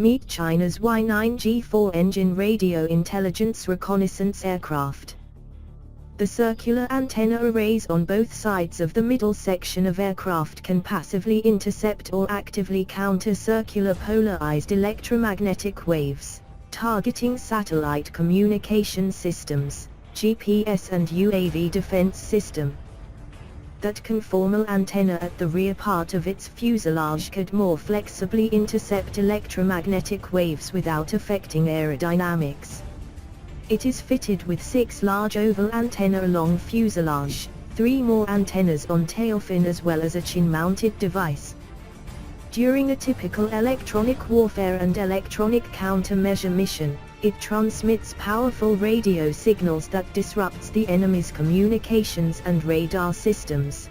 Meet China's Y-9G 4-engine radio intelligence reconnaissance aircraft. The circular antenna arrays on both sides of the middle section of aircraft can passively intercept or actively counter circular polarized electromagnetic waves, targeting satellite communication systems, GPS and UAV defense system. That conformal antenna at the rear part of its fuselage could more flexibly intercept electromagnetic waves without affecting aerodynamics. It is fitted with 6 large oval antennae along fuselage, 3 more antennas on tailfin as well as a chin-mounted device. During a typical electronic warfare and electronic countermeasure mission, it transmits powerful radio signals that disrupts the enemy's communications and radar systems.